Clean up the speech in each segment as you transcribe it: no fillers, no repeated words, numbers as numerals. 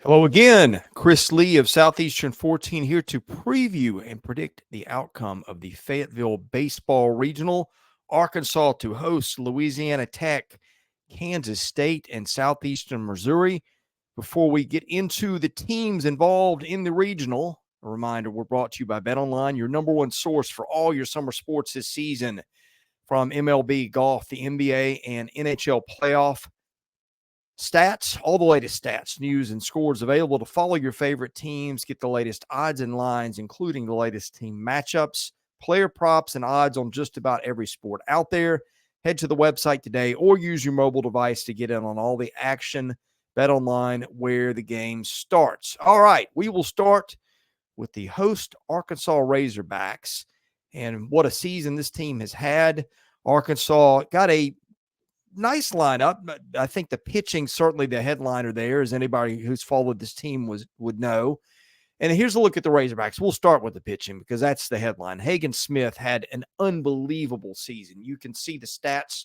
Hello again. Chris Lee of Southeastern 14 here to preview and predict the outcome of the Fayetteville Baseball Regional. Arkansas to host Louisiana Tech, Kansas State, and Southeastern Missouri. Before we get into the teams involved in the regional, a reminder, we're brought to you by BetOnline, your number one source for all your summer sports this season, from MLB, golf, the NBA, and NHL playoff stats, all the latest stats, news, and scores available to follow your favorite teams. Get the latest odds and lines, including the latest team matchups, player props, and odds on just about every sport out there. Head to the website today or use your mobile device to get in on all the action. Bet online where the game starts. All right, we will start with the host Arkansas Razorbacks. And what a season this team has had. Arkansas got a nice lineup. I think the pitching, certainly the headliner there, as anybody who's followed this team would know. And here's a look at the Razorbacks. We'll start with the pitching because that's the headline. Hagen Smith had an unbelievable season. You can see the stats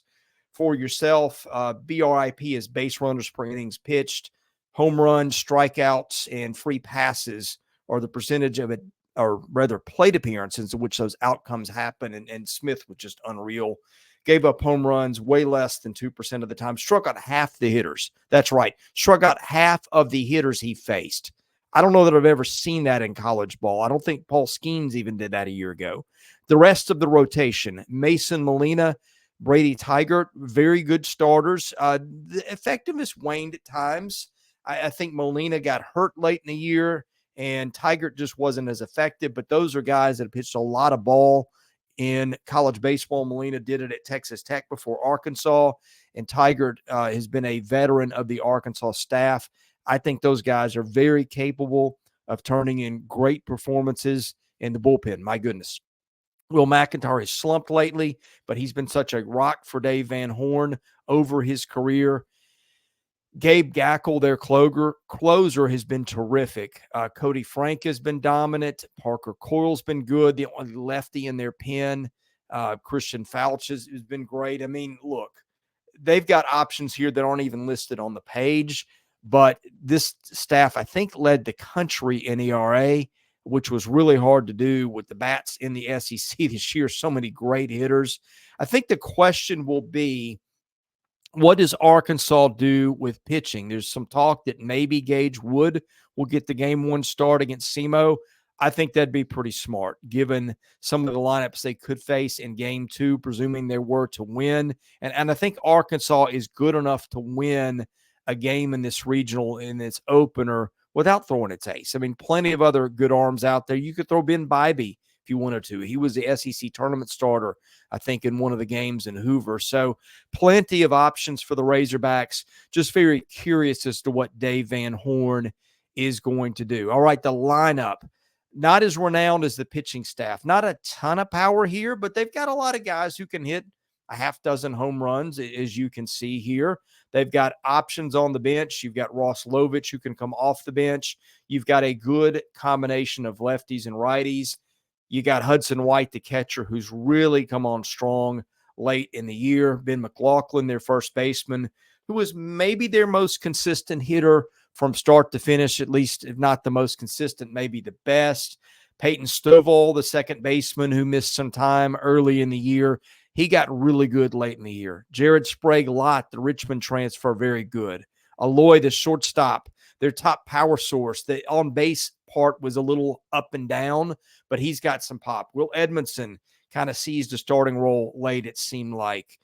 for yourself. BRIP is base runners per innings pitched, home runs, strikeouts, and free passes are the percentage of it, or rather plate appearances in which those outcomes happen. And Smith was just unreal. Gave up home runs way less than 2% of the time. Struck out half the hitters. That's right. Struck out half of the hitters he faced. I don't know that I've ever seen that in college ball. I don't think Paul Skeens even did that a year ago. The rest of the rotation, Mason Molina, Brady Tigert, very good starters. The effectiveness waned at times. I think Molina got hurt late in the year, and Tigert just wasn't as effective. But those are guys that have pitched a lot of ball in college baseball. Molina did it at Texas Tech before Arkansas, and Tigert has been a veteran of the Arkansas staff. I think those guys are very capable of turning in great performances in the bullpen. My goodness. Will McIntyre has slumped lately, but he's been such a rock for Dave Van Horn over his career. Gabe Gackle, their closer, has been terrific. Cody Frank has been dominant. Parker Coyle's been good. The only lefty in their pen. Christian Fouch has been great. I mean, look, they've got options here that aren't even listed on the page, but this staff, I think, led the country in ERA, which was really hard to do with the bats in the SEC this year. So many great hitters. I think the question will be, what does Arkansas do with pitching? There's some talk that maybe Gage Wood will get the game one start against SEMO. I think that'd be pretty smart, given some of the lineups they could face in game two, presuming they were to win. And I think Arkansas is good enough to win a game in this regional, in its opener, without throwing its ace. I mean, plenty of other good arms out there. You could throw Ben Bybee if you wanted to. He was the SEC tournament starter, I think, in one of the games in Hoover. So plenty of options for the Razorbacks. Just very curious as to what Dave Van Horn is going to do. All right, the lineup, not as renowned as the pitching staff. Not a ton of power here, but they've got a lot of guys who can hit a half dozen home runs, as you can see here. They've got options on the bench. You've got Ross Lovich, who can come off the bench. You've got a good combination of lefties and righties. You got Hudson White, the catcher, who's really come on strong late in the year. Ben McLaughlin, their first baseman, who was maybe their most consistent hitter from start to finish, at least if not the most consistent, maybe the best. Peyton Stovall, the second baseman, who missed some time early in the year. He got really good late in the year. Jared Sprague-Lott, the Richmond transfer, very good. Aloy, the shortstop, their top power source. The on-base part was a little up and down, but he's got some pop. Will Edmondson kind of seized a starting role late, it seemed like.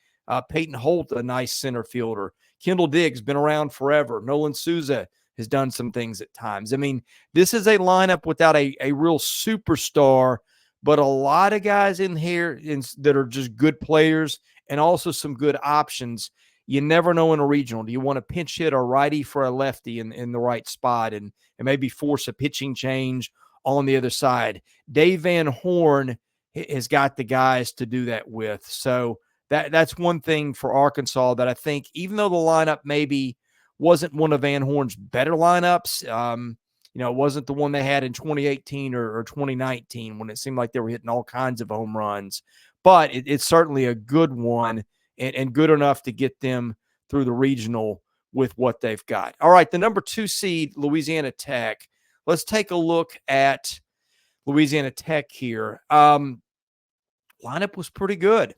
Peyton Holt, a nice center fielder. Kendall Diggs, been around forever. Nolan Souza has done some things at times. I mean, this is a lineup without a real superstar, but a lot of guys in here that are just good players and also some good options. You never know in a regional. Do you want to pinch hit a righty for a lefty in the right spot and maybe force a pitching change on the other side? Dave Van Horn has got the guys to do that with. So that's one thing for Arkansas that I think, even though the lineup maybe wasn't one of Van Horn's better lineups, it wasn't the one they had in 2018 or 2019 when it seemed like they were hitting all kinds of home runs. But it's certainly a good one and good enough to get them through the regional with what they've got. All right, the number 2 seed, Louisiana Tech. Let's take a look at Louisiana Tech here. Lineup was pretty good.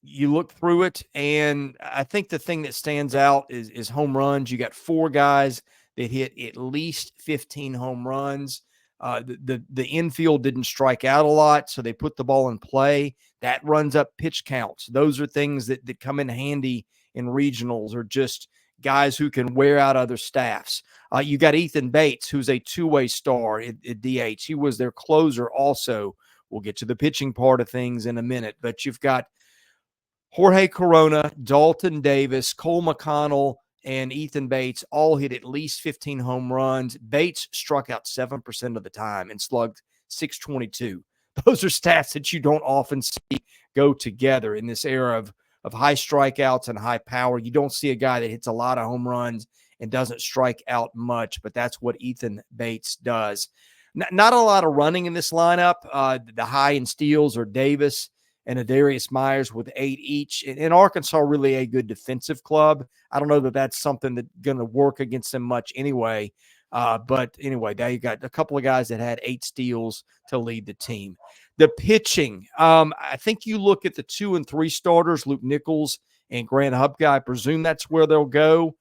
You look through it, and I think the thing that stands out is home runs. You got 4 guys that hit at least 15 home runs. The infield didn't strike out a lot, so they put the ball in play. That runs up pitch counts. Those are things that come in handy in regionals, or just guys who can wear out other staffs. You got Ethan Bates, who's a two-way star at DH. He was their closer also. We'll get to the pitching part of things in a minute, but you've got Jorge Corona, Dalton Davis, Cole McConnell, and Ethan Bates all hit at least 15 home runs. Bates struck out 7% of the time and slugged .622. Those are stats that you don't often see go together in this era of high strikeouts and high power. You don't see a guy that hits a lot of home runs and doesn't strike out much, but that's what Ethan Bates does. Not a lot of running in this lineup. The high in steals are Davis and Adarius Myers with 8 each. In Arkansas, really a good defensive club. I don't know that that's something that's going to work against them much anyway. But anyway, now you got a couple of guys that had 8 steals to lead the team. The pitching, I think you look at the 2 and 3 starters, Luke Nichols and Grant Hupka. I presume that's where they'll go.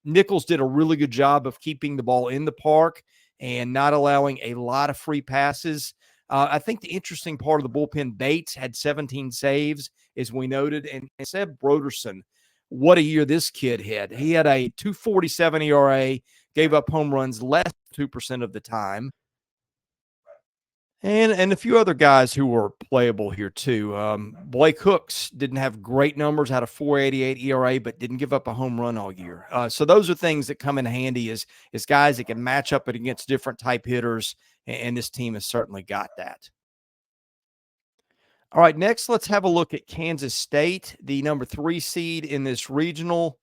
Nichols did a really good job of keeping the ball in the park and not allowing a lot of free passes. I think the interesting part of the bullpen, Bates had 17 saves, as we noted, and Seb Broderson, what a year this kid had. He had a 2.47 ERA, gave up home runs less than 2% of the time. And a few other guys who were playable here too. Blake Hooks didn't have great numbers, had a 4.88 ERA, but didn't give up a home run all year. So those are things that come in handy as guys that can match up against different type hitters, and this team has certainly got that. All right, next let's have a look at Kansas State, the number 3 seed in this regional.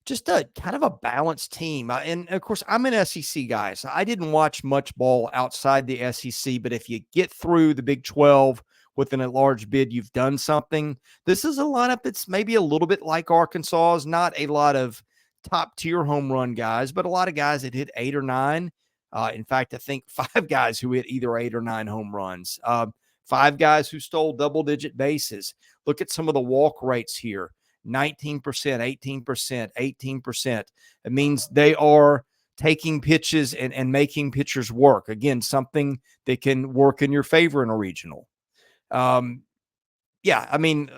Just a kind of a balanced team. And of course, I'm an SEC guy, so I didn't watch much ball outside the SEC. But if you get through the Big 12 with an at-large bid, you've done something. This is a lineup that's maybe a little bit like Arkansas's. Not a lot of top-tier home run guys, but a lot of guys that hit 8 or 9. In fact, I think 5 guys who hit either 8 or 9 home runs. 5 guys who stole double-digit bases. Look at some of the walk rates here. 19%, 18%, 18%. It means they are taking pitches and making pitchers work. Again, something that can work in your favor in a regional. Yeah, I mean,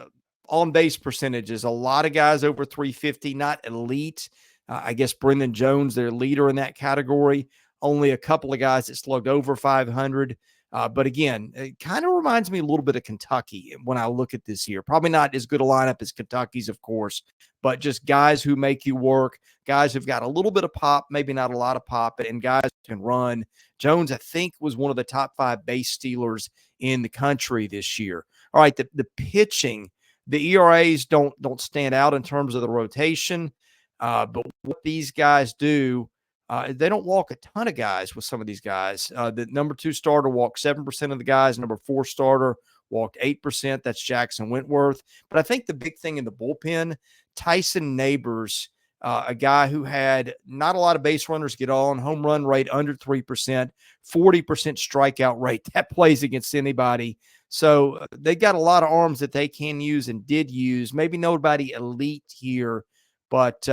on-base percentages, a lot of guys over 350, not elite. I guess Brendan Jones, their leader in that category. Only a couple of guys that slugged over 500. But again, it kind of reminds me a little bit of Kentucky when I look at this year. Probably not as good a lineup as Kentucky's, of course, but just guys who make you work, guys who've got a little bit of pop, maybe not a lot of pop, and guys who can run. Jones, I think, was one of the top 5 base stealers in the country this year. All right, the pitching, the ERAs don't stand out in terms of the rotation, but what these guys do, they don't walk a ton of guys with some of these guys. The number 2 starter walked 7% of the guys. Number 4 starter walked 8%. That's Jackson Wentworth. But I think the big thing in the bullpen, Tyson Neighbors, a guy who had not a lot of base runners get on, home run rate under 3%, 40% strikeout rate. That plays against anybody. So they got a lot of arms that they can use and did use. Maybe nobody elite here. But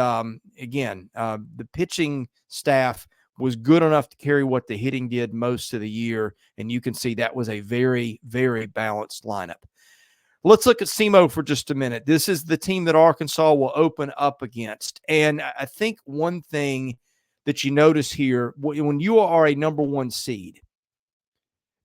again, the pitching staff was good enough to carry what the hitting did most of the year. And you can see that was a very, very balanced lineup. Let's look at SEMO for just a minute. This is the team that Arkansas will open up against. And I think one thing that you notice here, when you are a number 1 seed,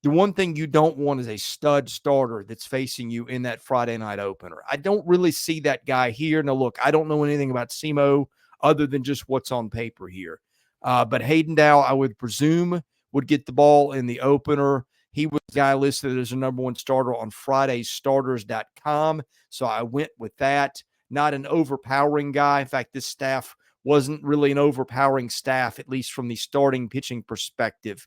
the one thing you don't want is a stud starter that's facing you in that Friday night opener. I don't really see that guy here. Now, look, I don't know anything about SEMO other than just what's on paper here. But Hayden Dow, I would presume, would get the ball in the opener. He was the guy listed as a number 1 starter on FridayStarters.com. So I went with that. Not an overpowering guy. In fact, this staff wasn't really an overpowering staff, at least from the starting pitching perspective.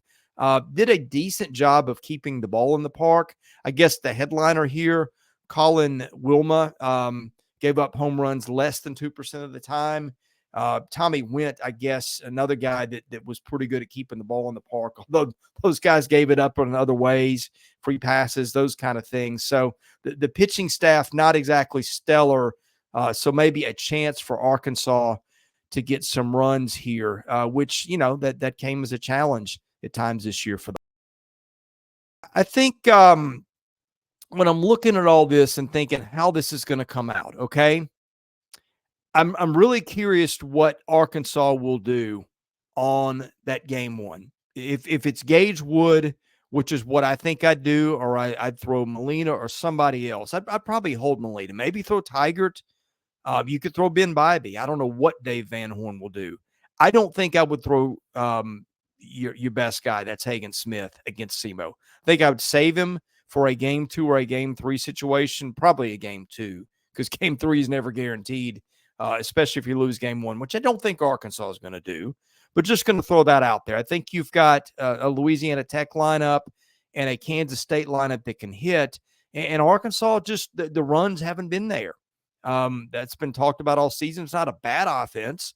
Did a decent job of keeping the ball in the park. I guess the headliner here, Colin Wilma, gave up home runs less than 2% of the time. Tommy Went, I guess, another guy that was pretty good at keeping the ball in the park, although those guys gave it up in other ways, free passes, those kind of things. So the pitching staff, not exactly stellar. So maybe a chance for Arkansas to get some runs here, which, that came as a challenge at times this year for them. I think when I'm looking at all this and thinking how this is going to come out, okay, I'm really curious what Arkansas will do on that game one. If it's Gage Wood, which is what I think I'd do, or I'd throw Molina or somebody else. I'd probably hold Molina, maybe throw Tigert. You could throw Ben Bybee. I don't know what Dave Van Horn will do. I don't think I would throw your best guy. That's Hagen Smith against SEMO. I think I would save him for a game 2 or a game 3 situation, probably a game 2, because game 3 is never guaranteed, especially if you lose game 1, which I don't think Arkansas is going to do. But just going to throw that out there. I think you've got a Louisiana Tech lineup and a Kansas State lineup that can hit. And Arkansas, just the runs haven't been there. That's been talked about all season. It's not a bad offense,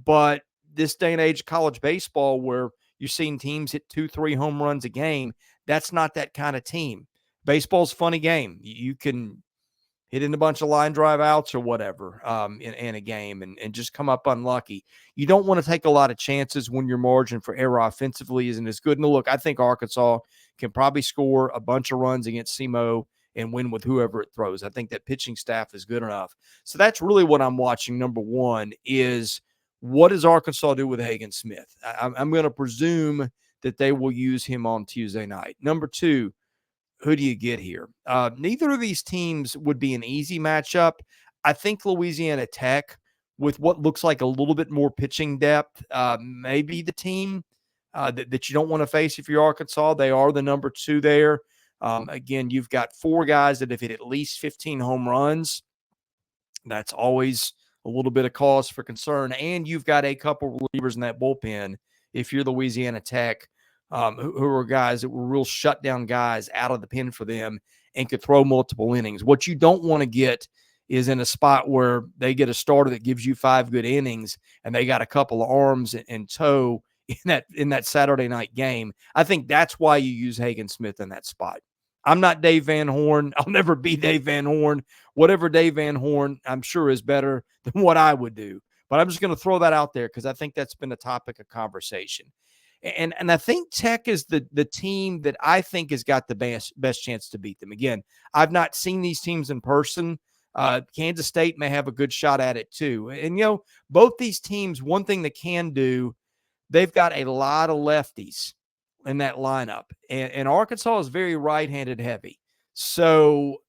but this day and age of college baseball where you're seeing teams hit 2-3 home runs a game, that's not that kind of team. Baseball's a funny game. You can hit in a bunch of line drive outs or whatever in a game and just come up unlucky. You don't want to take a lot of chances when your margin for error offensively isn't as good. And look, I think Arkansas can probably score a bunch of runs against SEMO and win with whoever it throws. I think that pitching staff is good enough. So that's really what I'm watching. Number one is, what does Arkansas do with Hagen Smith? I'm going to presume that they will use him on Tuesday night. Number two, who do you get here? Neither of these teams would be an easy matchup. I think Louisiana Tech, with what looks like a little bit more pitching depth, maybe the team that you don't want to face if you're Arkansas. They are the number 2 there. Again, you've got 4 guys that have hit at least 15 home runs. That's always a little bit of cause for concern. And you've got a couple relievers in that bullpen if you're Louisiana Tech, who are guys that were real shutdown guys out of the pen for them and could throw multiple innings. What you don't want to get is in a spot where they get a starter that gives you 5 good innings and they got a couple of arms in tow in that Saturday night game. I think that's why you use Hagen Smith in that spot. I'm not Dave Van Horn. I'll never be Dave Van Horn. Whatever Dave Van Horn, I'm sure, is better than what I would do. But I'm just going to throw that out there because I think that's been a topic of conversation. And I think Tech is the team that I think has got the best chance to beat them. Again, I've not seen these teams in person. Kansas State may have a good shot at it too. And, both these teams, one thing they can do, they've got a lot of lefties in that lineup. And Arkansas is very right-handed heavy. So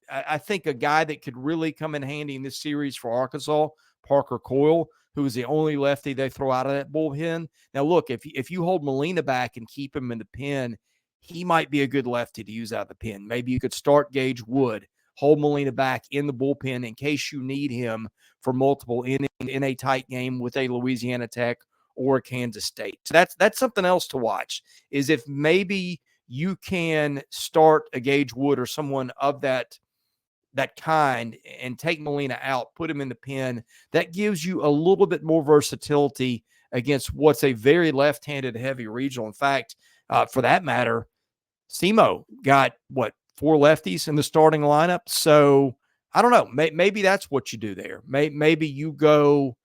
I think a guy that could really come in handy in this series for Arkansas, Parker Coyle, who is the only lefty they throw out of that bullpen. Now, look, if you hold Molina back and keep him in the pen, he might be a good lefty to use out of the pen. Maybe you could start Gage Wood, hold Molina back in the bullpen in case you need him for multiple innings in a tight game with a Louisiana Tech or a Kansas State. So that's something else to watch, is if maybe you can start a Gage Wood or someone of that kind and take Molina out, put him in the pen. That gives you a little bit more versatility against what's a very left-handed heavy regional. In fact, for that matter, SEMO got, 4 lefties in the starting lineup. So I don't know. Maybe that's what you do there. Maybe you go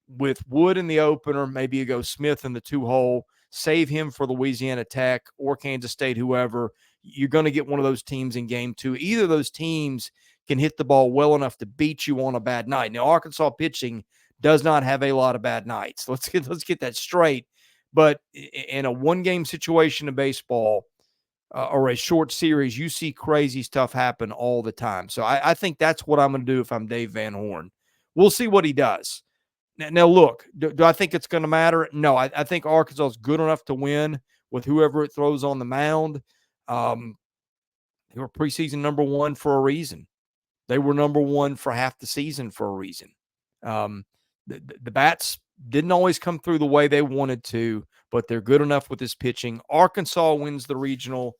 with Wood in the opener. Maybe you go Smith in the 2-hole, save him for Louisiana Tech or Kansas State, whoever. You're going to get one of those teams in game 2. Either of those teams can hit the ball well enough to beat you on a bad night. Now, Arkansas pitching does not have a lot of bad nights. Let's get that straight. But in a one-game situation in baseball or a short series, you see crazy stuff happen all the time. So I think that's what I'm going to do if I'm Dave Van Horn. We'll see what he does. Now, look, do I think it's going to matter? No, I think Arkansas is good enough to win with whoever it throws on the mound. They were preseason number 1 for a reason. They were number 1 for half the season for a reason. The bats didn't always come through the way they wanted to, but they're good enough with this pitching. Arkansas wins the regional,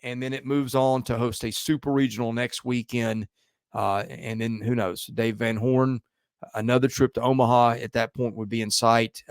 and then it moves on to host a super regional next weekend And then who knows? Dave Van Horn, another trip to Omaha at that point would be in sight.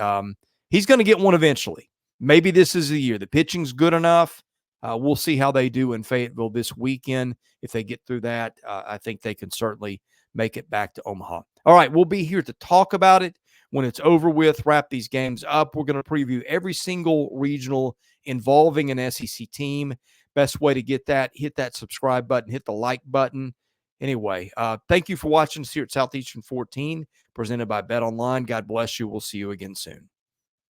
He's going to get one eventually. Maybe this is the year. The pitching's good enough. We'll see how they do in Fayetteville this weekend. If they get through that, I think they can certainly make it back to Omaha. All right, we'll be here to talk about it when it's over with, wrap these games up. We're going to preview every single regional involving an SEC team. Best way to get that, hit that subscribe button, hit the like button. Anyway, thank you for watching us here at Southeastern 14, presented by Bet Online. God bless you. We'll see you again soon.